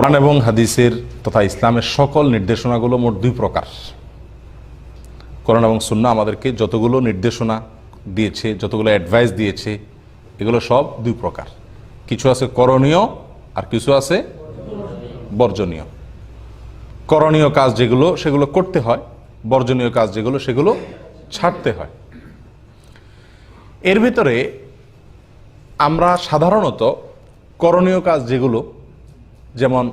কোরআন এবং হাদিসের তথা ইসলামের সকল নির্দেশনাগুলো মোট দুই প্রকার। কোরআন এবং সুন্নাহ আমাদেরকে যতগুলো নির্দেশনা দিয়েছে, যতগুলো অ্যাডভাইস দিয়েছে, এগুলো সব দুই প্রকার। কিছু আছে করণীয় আর কিছু আছে বর্জনীয়। করণীয় কাজ যেগুলো সেগুলো করতে হয়, বর্জনীয় কাজ যেগুলো সেগুলো ছাড়তে হয়। এর ভিতরে আমরা সাধারণত করণীয় কাজ যেগুলো, যেমন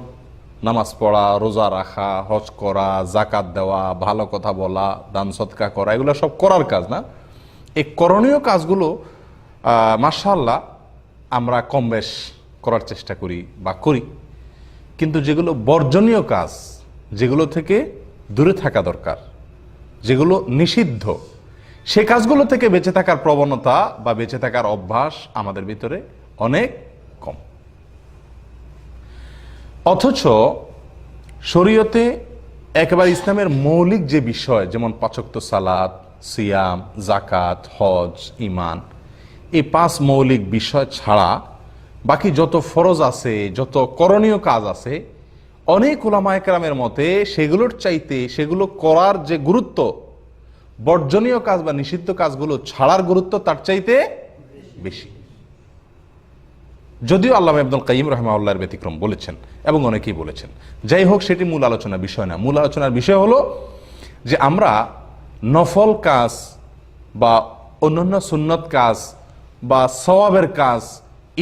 নামাজ পড়া, রোজা রাখা, হজ করা, জাকাত দেওয়া, ভালো কথা বলা, দান সদকা করা, এগুলো সব করার কাজ না। এই করণীয় কাজগুলো মাশাআল্লাহ আমরা কম বেশ করার চেষ্টা করি বা করি, কিন্তু যেগুলো বর্জনীয় কাজ, যেগুলো থেকে দূরে থাকা দরকার, যেগুলো নিষিদ্ধ, সে কাজগুলো থেকে বেঁচে থাকার প্রবণতা বা বেঁচে থাকার অভ্যাস আমাদের ভিতরে অনেক কম। অথচ শরীয়তে একেবারে ইসলামের মৌলিক যে বিষয়, যেমন 5 ওয়াক্ত সালাত, সিয়াম, জাকাত, হজ, ঈমান, এই 5 মৌলিক বিষয় ছাড়া বাকি যত ফরজ আছে, যত করণীয় কাজ আছে, অনেক উলামায়ে কেরামের মতে সেগুলোর চাইতে, সেগুলো করার যে গুরুত্ব, বর্জনীয় কাজ বা নিষিদ্ধ কাজগুলো ছাড়ার গুরুত্ব তার চাইতে বেশি। যদিও আল্লামা ইবনুল কাইয়িম রাহিমাহুল্লাহর ব্যতিক্রম বলেছেন এবং অনেকেই বলেছেন। যাই হোক, সেটি মূল আলোচনার বিষয় না। মূল আলোচনার বিষয় হলো যে আমরা নফল কাজ বা অন্যান্য সুন্নত কাজ বা সওয়াবের কাজ,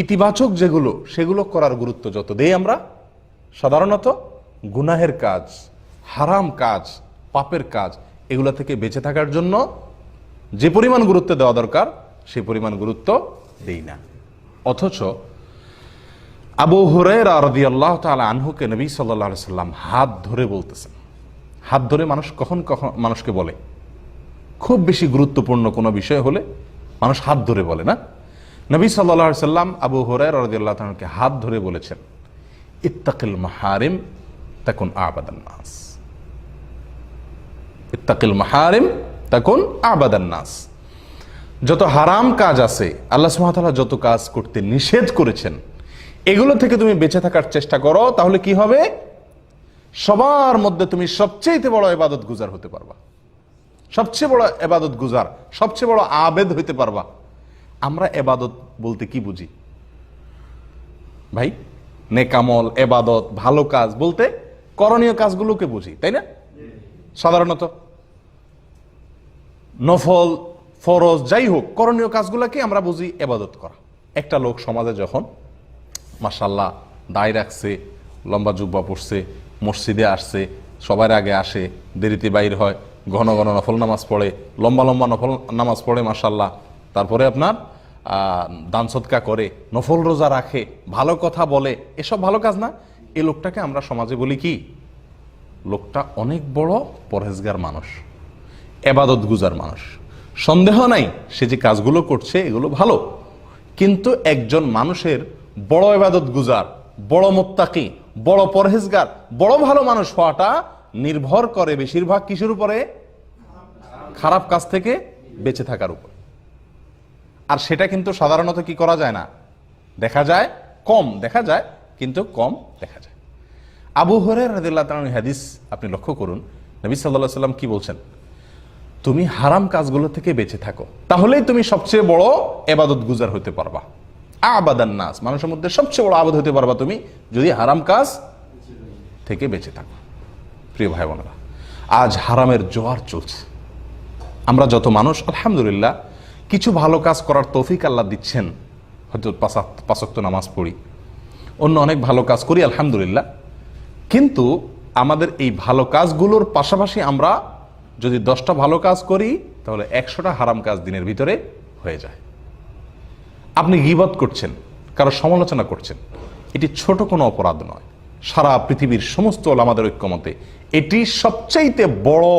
ইতিবাচক যেগুলো, সেগুলো করার গুরুত্ব যত দেই আমরা, সাধারণত গুনাহের কাজ, হারাম কাজ, পাপের কাজ, এগুলো থেকে বেঁচে থাকার জন্য যে পরিমাণ গুরুত্ব দেওয়া দরকার সেই পরিমাণ গুরুত্ব দেই না। অথচ আবু হুরায়রা রাদিয়াল্লাহু তাআলা আনহুকে নবী সাল্লাল্লাহু আলাইহি সাল্লাম হাত ধরে বলতেছেন। হাত ধরে মানুষ কখন কখন মানুষকে বলে? খুব বেশি গুরুত্বপূর্ণ কোনো বিষয় হলে মানুষ হাত ধরে বলে না? নবী সাল্লাল্লাহু আলাইহি সাল্লাম আবু হুরায়রা রাদিয়াল্লাহু তাআলা আনহুকে হাত ধরে বলেছেন, ইত্তাকিল মাহারিম তাকুন আবাদান নাস। ইত্তাকিল মাহারিম তাকুন আবাদান নাস। যত হারাম কাজ আছে, আল্লাহ সুবহানাহু ওয়া তাআলা যত কাজ করতে নিষেধ করেছেন, এগুলো থেকে তুমি বেঁচে থাকার চেষ্টা করো, তাহলে কি হবে? সবার মধ্যে তুমি সবচেয়ে বড় ইবাদত গুজার হতে পারবা, সবচেয়ে বড় ইবাদত গুজার, সবচেয়ে বড় আবেদ হইতে পারবা। আমরা ইবাদত বলতে কি বুঝি ভাই? নেকামল, ইবাদত, ভালো কাজ বলতে করণীয় কাজগুলোকে বুঝি, তাই না? সাধারণত নফল, ফরজ, যাই হোক, করণীয় কাজগুলোকে আমরা বুঝি ইবাদত করা। একটা লোক সমাজে যখন মাশাআল্লাহ দায় রাখছে, লম্বা জুব্বা পরছে, মসজিদে আসছে, সবার আগে আসে, দেরিতে বাইর হয়, ঘন ঘন নফল নামাজ পড়ে, লম্বা লম্বা নফল নামাজ পড়ে মাশাআল্লাহ, তারপরে আপনার দান সদকা করে, নফল রোজা রাখে, ভালো কথা বলে, এসব ভালো কাজ না? এই লোকটাকে আমরা সমাজে বলি কি? লোকটা অনেক বড় পরহেজগার মানুষ, ইবাদত গুজার মানুষ। সন্দেহ নাই সে যে কাজগুলো করছে এগুলো ভালো, কিন্তু একজন মানুষের বড় ইবাদত গুজার, বড় মুত্তাকি, বড় পরহেজগার, বড় ভালো মানুষ হওয়াটা নির্ভর করে বেশিরভাগ কিসের উপরে? খারাপ কাজ থেকে বেঁচে থাকার উপর। আর সেটা কিন্তু সাধারণত কি করা যায় না, দেখা যায় কম, দেখা যায় কিন্তু কম দেখা যায়। আবু হুরায়রা রাদিয়াল্লাহু তাআলা হাদিস আপনি লক্ষ্য করুন, নবী সাল্লাল্লাহু আলাইহি ওয়াসাল্লাম কি বলছেন? তুমি হারাম কাজগুলো থেকে বেঁচে থাকো, তাহলেই তুমি সবচেয়ে বড় ইবাদত গুজার হতে পারবা। আবাদান নাস, মানুষের মধ্যে সবচেয়ে বড় আবাদ হতে পারবা তুমি যদি হারাম কাজ থেকে বেঁচে থাকো। প্রিয় ভাই বোনেরা, আজ হারামের জোয়ার চলছে। আমরা যত মানুষ আলহামদুলিল্লাহ কিছু ভালো কাজ করার তৌফিক আল্লাহ দিচ্ছেন, হয়তো 5 ওয়াক্ত নামাজ পড়ি, অন্য অনেক ভালো কাজ করি আলহামদুলিল্লাহ, কিন্তু আমাদের এই ভালো কাজগুলোর পাশাপাশি আমরা যদি 10টা ভালো কাজ করি, তাহলে 100টা হারাম কাজ দিনের ভিতরে হয়ে যায়। আপনি গীবত করছেন, কারো সমালোচনা করছেন, এটি ছোট কোনো অপরাধ নয়। সারা পৃথিবীর সমস্ত ওলামাদের ঐক্যমতে এটি সবচাইতে বড়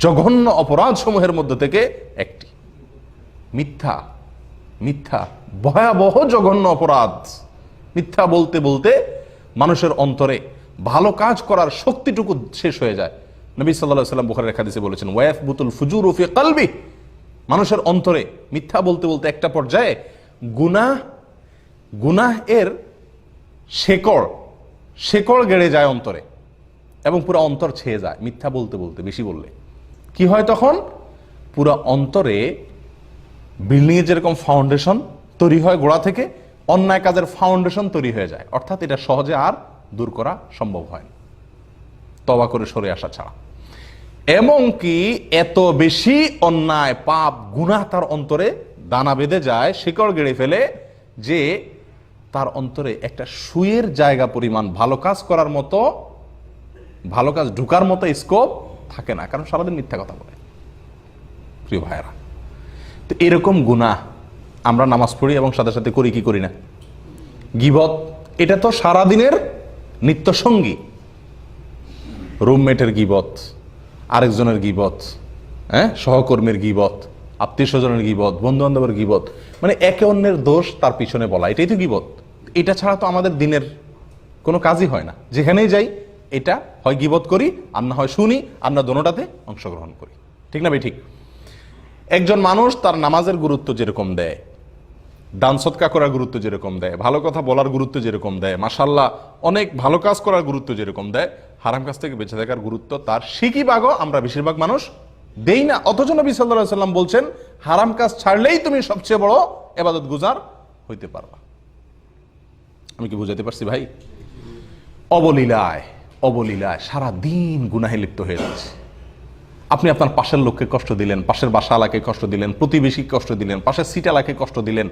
জঘন্য অপরাধ সমূহের মধ্যে থেকে একটি। মিথ্যা, মিথ্যা ভয়াবহ জঘন্য অপরাধ। মিথ্যা বলতে বলতে মানুষের অন্তরে ভালো কাজ করার শক্তিটুকু শেষ হয়ে যায়। নবী সাল্লাল্লাহু আলাইহি ওয়াসাল্লাম বুখারীর হাদিসে বলেছেন, ওয়ায়াসবুতুল ফুজুরু ফি কলবি, মানুষের অন্তরে মিথ্যা বলতে বলতে একটা পর্যায়ে গুনাহ এর শেকড় শেকড় গেড়ে যায় অন্তরে এবং পুরো অন্তর ছেয়ে যায় মিথ্যা বলতে বলতে, বেশি বললে কি হয় তখন? পুরো অন্তরে বিল্ডিং এর যেরকম ফাউন্ডেশন তৈরি হয় গোড়া থেকে, অন্যায় কাজের ফাউন্ডেশন তৈরি হয়ে যায়, অর্থাৎ এটা সহজে আর দূর করা সম্ভব হয় না তওবা করে সরে আসা ছাড়া। এমনকি এত বেশি অন্যায় পাপ গুনাহ তার অন্তরে দানা বেঁধে যায়, শিকড় গেড়ে ফেলে, যে তার অন্তরে একটা সুইয়ের জায়গা পরিমাণ ভালো কাজ করার মতো, ভালো কাজ ঢুকার মতো স্কোপ থাকে না, কারণ সারাদিন মিথ্যা কথা বলে। প্রিয় ভাইয়েরা, তো এরকম গুনাহ আমরা নামাজ পড়ি এবং সাথে সাথে করি কি করি না? গীবত, এটা তো সারাদিনের নিত্য সঙ্গী। রুমমেটের গীবত, আরেকজনের গীবত, সহকর্মীর গীবত, আত্মীয় স্বজনের গীবত, বন্ধু বান্ধবের গীবত, মানে একে অন্যের দোষ তার পিছনে বলা, এটাই তো গীবত। এটা ছাড়া তো আমাদের দিনের কোনো কাজই হয় না। যেখানেই যাই এটা হয় গীবত করি, আর না হয় শুনি, আর না দোনোটাতে অংশগ্রহণ করি। ঠিক না ভাই? ঠিক। একজন মানুষ তার নামাজের গুরুত্ব যেরকম দেয়, দান সদকা করার গুরুত্ব যেরকম দেয়, ভালো কথা বলার গুরুত্ব যেরকম দেয়, মাশাআল্লাহ অনেক ভালো কাজ করার গুরুত্ব যেরকম দেয়, হারাম কাজ থেকে বেঁচে থাকার গুরুত্ব তার শিকি ভাগও আমরা বেশিরভাগ মানুষ দেই না। অথচ নবী সাল্লাল্লাহু আলাইহি সাল্লাম বলছেন, হারাম কাজ ছাড়লেই তুমি সবচেয়ে বড় ইবাদত গুজার হইতে পারবা। আমি কি বুঝাতে পারছি ভাই? অবলীলায় অবলীলায় সারা দিন গুনাহে লিপ্ত হয়ে যাচ্ছে। আপনি আপনার পাশের লোককে কষ্ট দিলেন, পাশের বাসাওয়ালাকে কষ্ট দিলেন, প্রতিবেশীকে কষ্ট দিলেন, পাশের সিটালাকে কষ্ট দিলেন,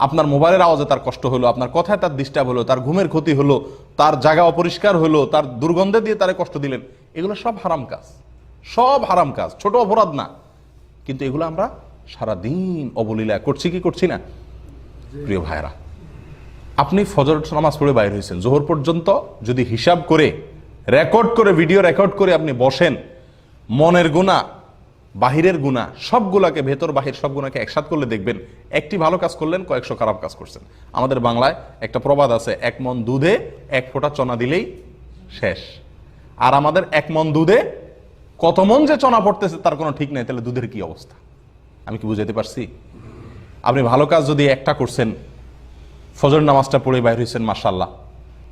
আপনার মোবাইলের আওয়াজে তার কষ্ট হলো, আপনার কথায় তার ডিস্টার্ব হলো, তার ঘুমের ক্ষতি হলো, তার জায়গা অপরিষ্কার হলো, তার দুর্গন্ধে দিয়ে তারে কষ্ট দিলেন। এগুলো সব হারাম কাজ, সব হারাম কাজ, ছোট অপরাধ না, কিন্তু এগুলো আমরা সারা দিন অবলীলা করছি কি করছি না? প্রিয় ভাইরা, আপনি ফজর নামাজ পড়ে বাইরে হয়েছেন, জোহর পর্যন্ত যদি হিসাব করে রেকর্ড করে, ভিডিও রেকর্ড করে আপনি বসেন, মনের গুনাহ, বাহিরের গুনাহ, সবগুলাকে, ভেতর বাহির সব গুনাহকে একসাথ করলে দেখবেন একটি ভালো কাজ করলেন, কয়েকশো খারাপ কাজ করছেন। আমাদের বাংলায় একটা প্রবাদ আছে, 1 মণ দুধে 1 ফোঁটা চনা দিলেই শেষ। আর আমাদের 1 মণ দুধে কত মণ যে চনা পড়তেছে তার কোনো ঠিক নেই। তাহলে দুধের কি অবস্থা? আমি কি বুঝাইতে পারছি? আপনি ভালো কাজ যদি একটা করছেন, ফজর নামাজটা পড়ে বাইর হয়েছেন মাশাআল্লাহ,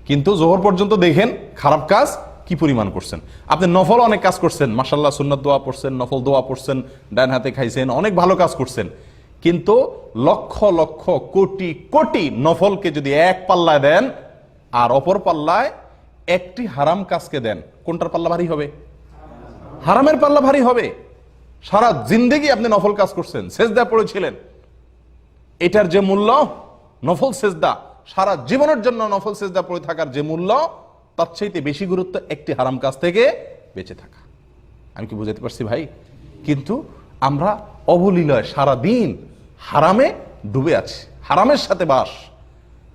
কিন্তু জোহর পর্যন্ত দেখেন খারাপ কাজ কি পরিমাণ করছেন। আপনি নফল অনেক কাজ করছেন মাশাআল্লাহ, সুন্নাত দোয়া পড়ছেন, নফল দোয়া পড়ছেন, ডান হাতে খাইছেন, অনেক ভালো কাজ করছেন, কিন্তু লক্ষ লক্ষ কোটি কোটি নফলকে যদি এক পাল্লায় দেন আর অপর পাল্লায় একটি হারাম কাজকে দেন, কোনটার পাল্লা ভারী হবে? হারামের পাল্লা ভারী হবে। সারা জিন্দেগি আপনি নফল কাজ করছেন, সেজদা পড়েছিলেন, এটার যে মূল্য, নফল সেজদা, সারা জীবনের জন্য নফল সেজদা পড়ে থাকার যে মূল্য, তার চাইতে বেশি গুরুত্ব একটি হারাম কাজ থেকে বেঁচে থাকা। আমি কি বুঝাতে পারছি ভাই? কিন্তু আমরা অবলীলায় সারা দিন হারামে ডুবে আছি, হারামের সাথে বাস,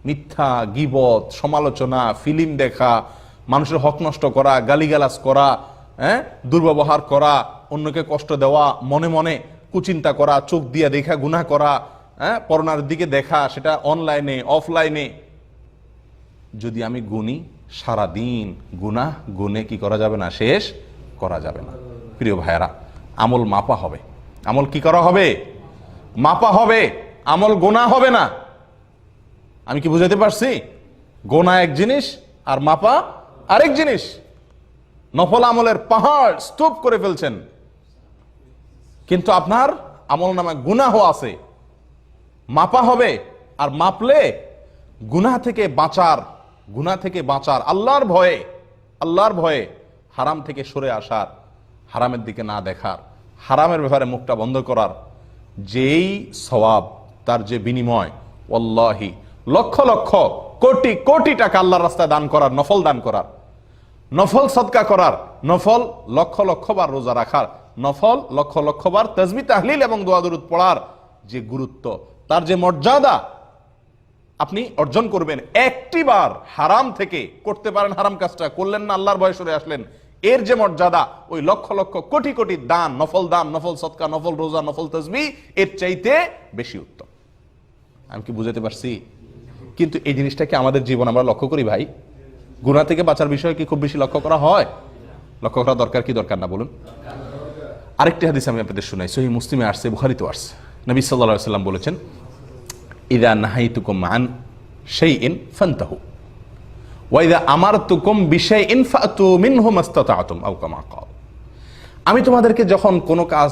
মিথ্যা, গীবত, সমালোচনা, ফিল্ম দেখা, মানুষের হক নষ্ট করা, গালিগালাজ করা, দুর্ব্যবহার করা, অন্যকে কষ্ট দেওয়া, মনে মনে কুচিন্তা করা, চোখ দিয়ে দেখা গুনাহ করা, পরনার দিকে দেখা, সেটা অনলাইনে অফলাইনে। যদি আমি গুনি, সারা দিন গুনাহ গুনে কি করা যাবে না? শেষ করা যাবে না। প্রিয় ভাইয়েরা, আমল মাপা হবে। আমল কি করা হবে? মাপা হবে, আমল গোনা হবে না। আমি কি বুঝাতে পারছি? গোনা এক জিনিস আর মাপা আরেক জিনিস। নফল আমলের পাহাড় স্তূপ করে ফেলছেন, কিন্তু আপনার আমল নামে গুনাহ আছে। মাপা হবে, আর মাপলে গুনাহ থেকে বাঁচার, আল্লাহর ভয়ে, আল্লাহর ভয়ে হারাম থেকে সরে আসার, হারামের দিকে না দেখার, হারামের ব্যাপারে মুখটা বন্ধ করার যেই সওয়াব, তার যে বিনিময়, ওয়াল্লাহি লক্ষ লক্ষ কোটি কোটি টাকা আল্লাহর রাস্তায় দান করার, নফল দান করার, নফল সদকা করার, নফল লক্ষ লক্ষ বার রোজা রাখার, নফল লক্ষ লক্ষ বার তাসবিহ তাহলিল এবং দোয়া দরুদ পড়ার যে গুরুত্ব, তার যে মর্যাদা আপনি অর্জন করবেন। একটি বার হারাম থেকে করতে পারেন, হারাম কাজটা করলেন না, আল্লাহর ভয়ে সরে আসলেন, এর যে মর্যাদা ওই লক্ষ লক্ষ কোটি কোটি দান, নফল সদকা, নফল রোজা, নফল তাসবিহ এর চাইতে বেশি উত্তম। আমি কি বুঝাতে পারছি? কিন্তু এই জিনিসটাকে আমাদের জীবন আমরা লক্ষ্য করি ভাই? গুনাহ থেকে বাঁচার বিষয় কি খুব বেশি লক্ষ্য করা হয়? লক্ষ্য করা দরকার কি দরকার না বলুন? আরেকটি হাদিস আমি আপনাদের শোনাই, সহিহ মুসলিমে আসছে, বুখারীতেও আসছে। নবী সাল্লাল্লাহু আলাইহি ওয়াসাল্লাম বলেছেন, ইযা নাহাইতুকুম আন শাইইন ফান্তাহু ওয়াইদা আমারতুকুম বিশাইইন ফাতু মিনহু মাস্তাতাতুম আও কামা ক্বাল। আমি তোমাদেরকে যখন কোনো কাজ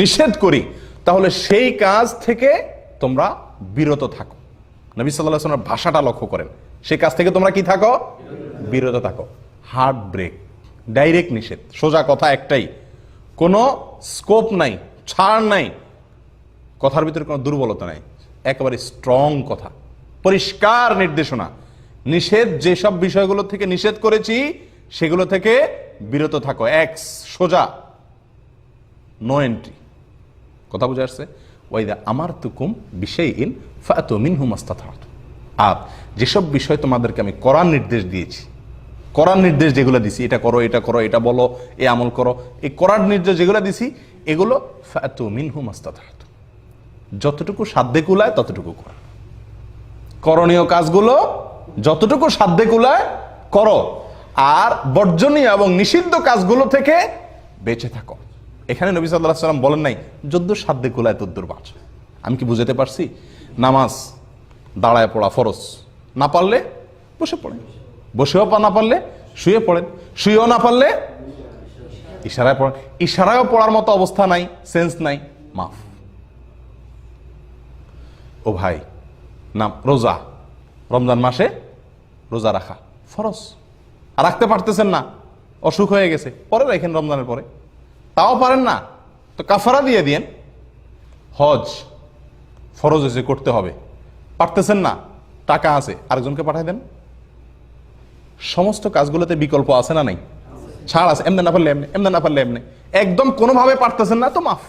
নিষেধ করি, তাহলে সেই কাজ থেকে তোমরা বিরত থাকো। নবী সাল্লাল্লাহু আলাইহি ওয়াসাল্লামের ভাষাটা লক্ষ্য করেন, সেই কাজ থেকে তোমরা কি থাকো? বিরত থাকো। হার্ড ব্রেক, ডাইরেক্ট নিষেধ, সোজা কথা একটাই, কোনো স্কোপ নাই, ছাড় নাই, কথার ভিতরে কোনো দুর্বলতা নাই, একেবারে স্ট্রং কথা, পরিষ্কার নির্দেশনা। নিষেধ, যেসব বিষয়গুলো থেকে নিষেধ করেছি সেগুলো থেকে বিরত থাকো, সোজা, নো এন্ট্রি। কথা বুঝে আসছে? ওয়াইদা আমারতুকুম বিশাইইন ফাতু মিনহু মাস্তাতাতুম। আর যেসব বিষয় তোমাদেরকে আমি করার নির্দেশ দিয়েছি, করার নির্দেশ যেগুলো দিছি, এটা করো, এটা করো, এটা বলো, এই আমল করো, এই করার নির্দেশ যেগুলো দিছি এগুলো ফাতু মিনহু মাস্তাতাতুম, যতটুকু সাধ্যে কুলায় ততটুকু করো। করণীয় কাজগুলো যতটুকু সাধ্যে কুলায় করো, আর বর্জনীয় এবং নিষিদ্ধ কাজগুলো থেকে বেঁচে থাকো। এখানে নবী সাল্লাল্লাহু আলাইহি ওয়াসাল্লাম বলেন নাই যদ্দূর সাধ্যে কুলায় তদ্দূর বাঁচো। আমি কি বুঝাতে পারছি? নামাজ দাঁড়ায় পড়া ফরজ, না পারলে বসে পড়েন, বসেও না পারলে শুয়ে পড়েন, শুয়েও না পারলে ইশারায় পড়েন। ইশারায়ও পড়ার মতো অবস্থা নাই, সেন্স নাই, মাফ। ও ভাই, না রোজা, রমজান মাসে রোজা রাখা ফরজ, আর রাখতে পারতেছেন না, অসুখ হয়ে গেছে, পরে রাখেন রমজানের পরে। তাও পারেন না তো কাফারা দিয়ে দিয়েন। হজ ফরজ হয়েছে, করতে হবে, পারতেছেন না, টাকা আছে, আরেকজনকে পাঠাই দেন। সমস্ত কাজগুলোতে বিকল্প আছে না নাই? ছাড় আছে, এমনি না পারলে এমনি, এমনি না পারলে এমনি, একদম কোনোভাবে পারতেছেন না তো মাফ।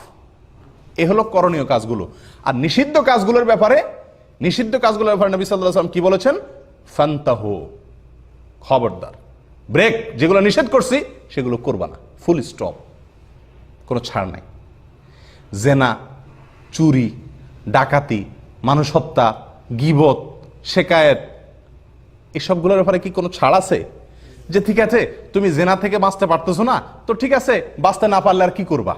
এ হলো করণীয় কাজগুলো। আর নিষিদ্ধ কাজগুলোর ব্যাপারে নবী সাল্লাল্লাহু আলাইহি ওয়াসাল্লাম কি বলেছেন? ফান্তাহু, খবরদার, ব্রেক, যেগুলো নিষেধ করছি সেগুলো করবা না, ফুল স্টপ, কোনো ছাড় নাই। জেনা, চুরি, ডাকাতি, মানুষ হত্যা, গীবত, শেকায়েত, এসবগুলোর ব্যাপারে কি কোনো ছাড় আছে? যে ঠিক আছে তুমি জেনা থেকে বাঁচতে পারতেছো না, তো ঠিক আছে, বাঁচতে না পারলে আর কি করবা,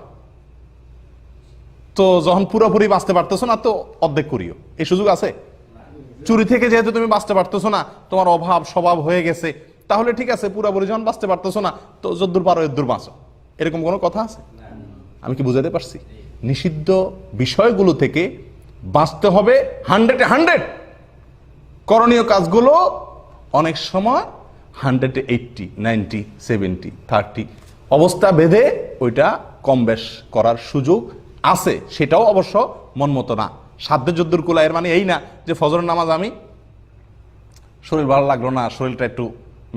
তো যখন পুরোপুরি বাঁচতে পারতেছো না তো অর্ধেক করিও, এই সুযোগ আছে? চুরি থেকে যেহেতু তুমি বাঁচতে পারতেছো না, তোমার অভাব স্বভাব হয়ে গেছে, তাহলে ঠিক আছে পুরোপুরি যখন বাঁচতে পারতেছো না তো যদ্দূর পারো এদ্দূর বাঁচো, এরকম কোনো কথা আছে? আমি কি বুঝাতে পারছি? নিষিদ্ধ বিষয়গুলো থেকে বাঁচতে হবে 100-100। করণীয় কাজগুলো অনেক সময় 180-90-70-30 অবস্থা ভেদে ওইটা কম বেশ করার সুযোগ আছে, সেটাও অবশ্য মন মতো না, সাধ্যে যদ্দুর কুলা। এর মানে এই না যে ফজরের নামাজ আমি শরীর ভালো লাগলো না, শরীরটা একটু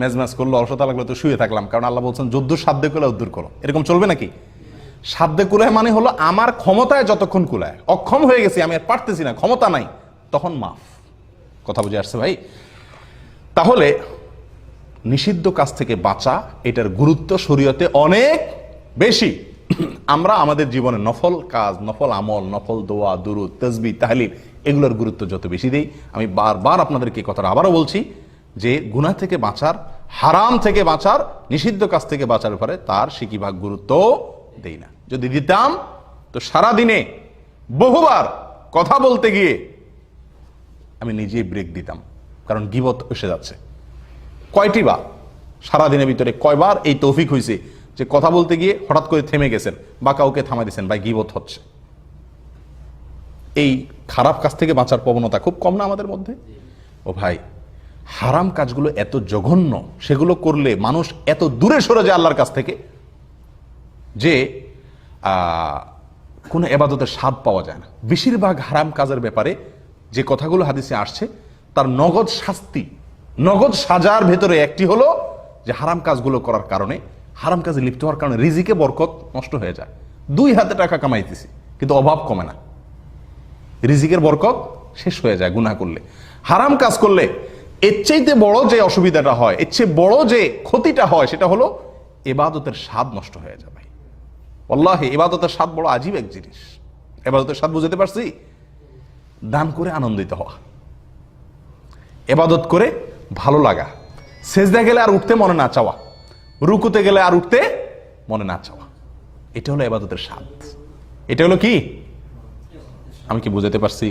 মেজমেজ করলো, অলসতা লাগলো, তো শুয়ে থাকলাম, কারণ আল্লাহ বলছেন যদ্দুর সাধ্যে কুলা উদ্দুর করো। এরকম চলবে নাকি? সাধ্যে কুলায় মানে হলো আমার ক্ষমতায় যতক্ষণ কুলায়, অক্ষম হয়ে গেছি, আমি আর পারতেছি না, ক্ষমতা নাই, তখন মাফ। কথা বুঝে আসছে ভাই? তাহলে নিষিদ্ধ কাজ থেকে বাঁচা, এটার গুরুত্ব শরীয়তে অনেক বেশি। আমরা আমাদের জীবনে নফল কাজ, নফল আমল, নফল দোয়া, দুরুদ, তাসবিহ, তাহলিল, এগুলোর গুরুত্ব যত বেশি দেই, আমি বারবার আপনাদেরকে কথাটা আবারও বলছি যে গুনাহ থেকে বাঁচার, হারাম থেকে বাঁচার, নিষিদ্ধ কাজ থেকে বাঁচার ব্যাপারে তার সিকিভাগ গুরুত্ব দেই না। যদি দিতাম তো সারা দিনে বহুবার কথা বলতে গিয়ে আমি নিজেই ব্রেক দিতাম, কারণ গীবত এসে যাচ্ছে। কয়টি বার সারাদিনের ভিতরে কয়বার এই তৌফিক হয়েছে যে কথা বলতে গিয়ে হঠাৎ করে থেমে গেছেন বা কাউকে থামাই দিয়েছেন, ভাই গীবত হচ্ছে। এই খারাপ কাজ থেকে বাঁচার প্রবণতা খুব কম না আমাদের মধ্যে? ও ভাই, হারাম কাজগুলো এত জঘন্য, সেগুলো করলে মানুষ এত দূরে সরে যায় আল্লাহর কাছ থেকে যে কোনো ইবাদতের স্বাদ পাওয়া যায় না। বেশিরভাগ হারাম কাজের ব্যাপারে যে কথাগুলো হাদিসে আসছে তার নগদ শাস্তি, নগদ সাজার ভেতরে একটি হলো যে হারাম কাজগুলো করার কারণে, হারাম কাজে লিপ্ত হওয়ার কারণে রিজিকে বরকত নষ্ট হয়ে যায়। 2 হাতে টাকা কামাইতেছি কিন্তু অভাব কমে না, রিজিকের বরকত শেষ হয়ে যায় গুনাহ করলে। হারাম কাজ করলে এর চাইতে বড় যে অসুবিধাটা হয়, এর চেয়ে বড় যে ক্ষতিটা হয়, সেটা হলো ইবাদতের স্বাদ নষ্ট হয়ে যায়। ভাই আল্লাহ, ইবাদতের স্বাদ বড় আজীব এক জিনিস। ইবাদতের স্বাদ বুঝতে পারছি? দান করে আনন্দিত হওয়া, ইবাদত করে ভালো লাগা, সেজদা গেলে আর উঠতে মনে না চাওয়া, রুকুতে গেলে আর উঠতে মনে না চাওয়া, এটা হলো ইবাদতের স্বাদ। এটা হলো কি? আমি কি বুঝাতে পারছি?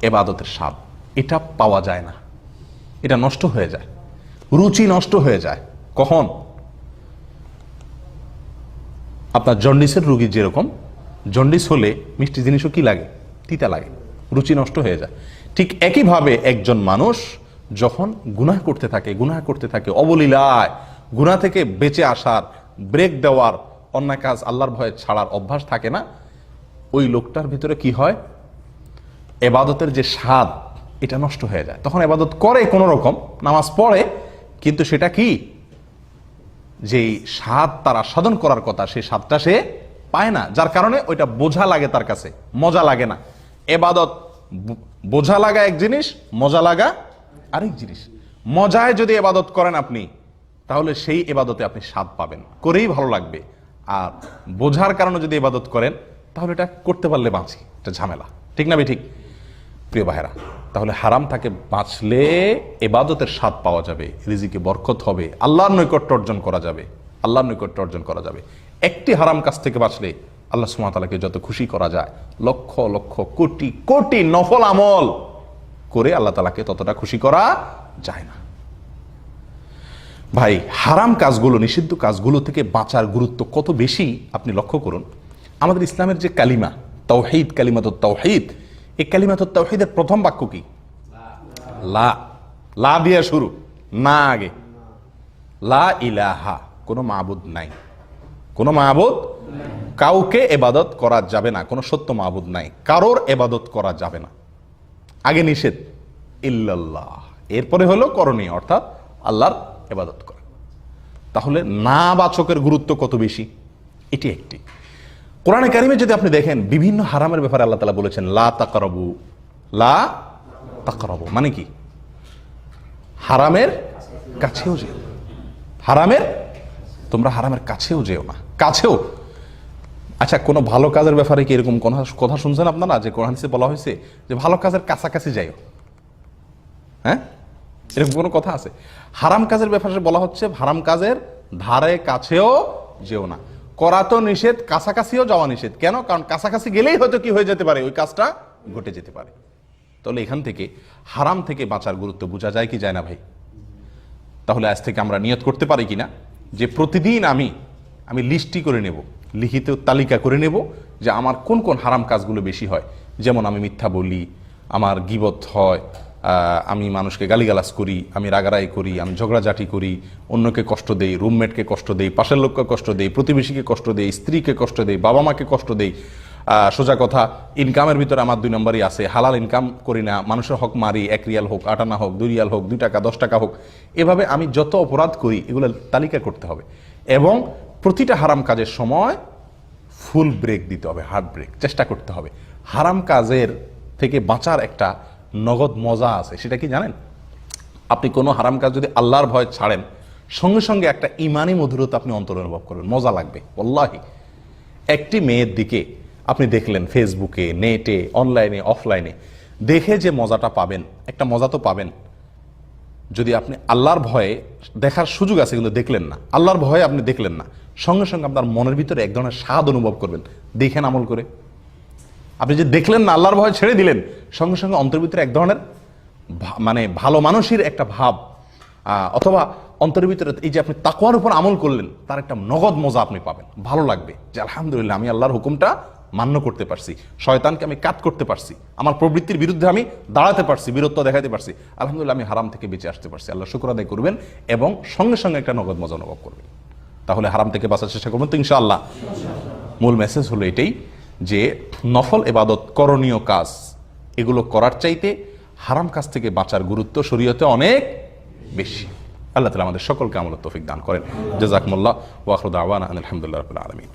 ইবাদতের স্বাদ। এটা পাওয়া যায় না, এটা নষ্ট হয়ে যায়, রুচি নষ্ট হয়ে যায়। কখন? আপনার জন্ডিসের রোগী যেরকম, জন্ডিস হলে মিষ্টি জিনিসও কি লাগে? তিতা লাগে, রুচি নষ্ট হয়ে যায়। ঠিক একইভাবে একজন মানুষ যখন গুনাহ করতে থাকে অবলীলায়, গুনাহ থেকে বেঁচে আসার, ব্রেক দেওয়ার, অন্যায় কাজ আল্লাহর ভয়ে ছাড়ার অভ্যাস থাকে না, ওই লোকটার ভিতরে কি হয়? এবাদতের যে স্বাদ, এটা নষ্ট হয়ে যায়। তখন এবাদত করে কোনো রকম, নামাজ পড়ে, কিন্তু সেটা কি, যেই স্বাদ তার আস্বাদন করার কথা, সেই স্বাদটা সে পায় না। যার কারণে ওইটা বোঝা লাগে, তার কাছে মজা লাগে না। এবাদত বোঝা লাগা এক জিনিস, মজা লাগা আরেক জিনিস। মজায় যদি এবাদত করেন আপনি, তাহলে সেই এবাদতে আপনি স্বাদ পাবেন, করেই ভালো লাগবে। আর বোঝার কারণে যদি এবাদত করেন, তাহলে এটা করতে পারলে বাঁচি, এটা ঝামেলা। ঠিক না ঠিক? প্রিয় ভাইরা, তাহলে হারাম থেকে বাঁচলে এবাদতের স্বাদ পাওয়া যাবে, রিজিকে বরকত হবে, আল্লাহর নৈকট্য অর্জন করা যাবে, আল্লাহর নৈকট্য অর্জন করা যাবে। একটি হারাম কাজ থেকে বাঁচলে আল্লাহ সুবহানাহু ওয়া তাআলাকে যত খুশি করা যায়, লক্ষ লক্ষ কোটি কোটি নফল আমল করে আল্লাহ তাআলাকে ততটা খুশি করা যায় না। ভাই, হারাম কাজগুলো, নিষিদ্ধ কাজগুলো থেকে বাঁচার গুরুত্ব কত বেশি আপনি লক্ষ্য করুন। আমাদের ইসলামের যে কালিমা তাওহীদ, কালিমাতুত তাওহীদ, এই কালিমাতুত তাওহীদের প্রথম বাক্য কি? লা। লা দিয়ে শুরু, না আগে। লা ইলাহা, কোনো মাবুদ নাই, কোনো মাবুদ, কাউকে ইবাদত করা যাবে না, কোনো সত্য মাবুদ নাই, কারোর ইবাদত করা যাবে না। আগে নিষেধ, ইল্লাল্লাহ, এরপরে হলো করণীয়, অর্থাৎ আল্লাহর ইবাদত করা। তাহলে না বাচকের গুরুত্ব কত বেশি, এটি একটি। কোরআনে কারিমে যদি আপনি দেখেন, বিভিন্ন হারামের ব্যাপারে আল্লাহ তাআলা বলেছেন লা তাকরাবু। লা তাকরাবু মানে কি? হারামের কাছেও যেও, তোমরা হারামের কাছেও যেও না, কাছেও। আচ্ছা, কোনো ভালো কাজের ব্যাপারে কি এরকম কথা শুনছেন আপনারা, যে কোরআন হাদিসে বলা হয়েছে যে ভালো কাজের কাছাকাছি যাইও? হ্যাঁ, এরকম কোনো কথা আছে? হারাম কাজের ব্যাপারে বলা হচ্ছে হারাম কাজের ধারে কাছেও যেও না। করা তো নিষেধ, কাছাকাছিও যাওয়া নিষেধ। কেন? কারণ কাছাকাছি গেলেই হয়তো কি হয়ে যেতে পারে, ওই কাজটা ঘটে যেতে পারে। তাহলে এখান থেকে হারাম থেকে বাঁচার গুরুত্ব বোঝা যায় কি যায় না ভাই? তাহলে আজ থেকে আমরা নিয়ত করতে পারি কিনা যে প্রতিদিন আমি লিস্টই করে নেব, লিখিত তালিকা করে নেব যে আমার কোন কোন হারাম কাজগুলো বেশি হয়। যেমন আমি মিথ্যা বলি, আমার গীবত হয়, আমি মানুষকে গালিগালাজ করি, আমি রাগারাই করি, আমি ঝগড়াঝাটি করি, অন্যকে কষ্ট দেই, রুমমেটকে কষ্ট দেই, পাশের লোককে কষ্ট দেই, প্রতিবেশীকে কষ্ট দেই, স্ত্রীকে কষ্ট দেই, বাবা মাকে কষ্ট দেই। সোজা কথা, ইনকামের ভিতরে আমার 2 নম্বরই আছে, হালাল ইনকাম করি না, মানুষের হক মারি, 1 রিয়াল হোক, 8 আনা হোক, 2 রিয়াল হোক, 2 টাকা 10 টাকা হোক। এভাবে আমি যত অপরাধ করি এগুলো তালিকা করতে হবে, এবং প্রতিটা হারাম কাজের সময় ফুল ব্রেক দিতে হবে, হার্ড ব্রেক চেষ্টা করতে হবে। হারাম কাজের থেকে বাঁচার একটা নগদ মজা আছে, সেটা কি জানেন? আপনি কোনো হারাম কাজ যদি আল্লাহর ভয় ছাড়েন, সঙ্গে সঙ্গে একটা ইমানি মধুরতা আপনি অন্তর অনুভব করবেন, মজা লাগবে। ওয়াল্লাহি, একটি মেয়ের দিকে আপনি দেখলেন ফেসবুকে, নেটে, অনলাইনে, অফলাইনে, দেখে যে মজাটা পাবেন, একটা মজা তো পাবেন। যদি আপনি আল্লাহর ভয়ে দেখার সুযোগ আছে কিন্তু দেখলেন না, আল্লাহর ভয়ে আপনি দেখলেন না, সঙ্গে সঙ্গে আপনার মনের ভিতরে এক ধরনের স্বাদ অনুভব করবেন। দেখেন আমল করে, আপনি যে দেখলেন না, আল্লাহর ভয় ছেড়ে দিলেন, সঙ্গে সঙ্গে অন্তরের ভিতরে এক ধরনের মানে ভালো মানুষের একটা ভাব, অথবা অন্তরের ভিতরে এই যে আপনি তাকওয়ার উপর আমল করলেন, তার একটা নগদ মজা আপনি পাবেন। ভালো লাগবে যে আলহামদুলিল্লাহ, আমি আল্লাহর হুকুমটা মান্য করতে পারছি, শয়তানকে আমি কাট করতে পারছি, আমার প্রবৃত্তির বিরুদ্ধে আমি দাঁড়াতে পারছি, বীরত্ব দেখাতে পারছি, আলহামদুলিল্লাহ আমি হারাম থেকে বেঁচে আসতে পারছি। আল্লাহ শুকর আদায় করবেন এবং সঙ্গে সঙ্গে একটা নগদ মজা অনুভব করবেন। তাহলে হারাম থেকে বাঁচার চেষ্টা করবেন তো ইনশাআল্লাহ। মূল মেসেজ হলো এটাই যে নফল ইবাদত, করণীয় কাজ, এগুলো করার চাইতে হারাম কাজ থেকে বাঁচার গুরুত্ব শরীয়তে অনেক বেশি। আল্লাহ তাআলা আমাদের সকলকে আমলের তৌফিক দান করেন। জাযাকুমুল্লাহ ওয়া আখিরু দাওয়ানা আলহামদুলিল্লাহি রাব্বিল আলামিন।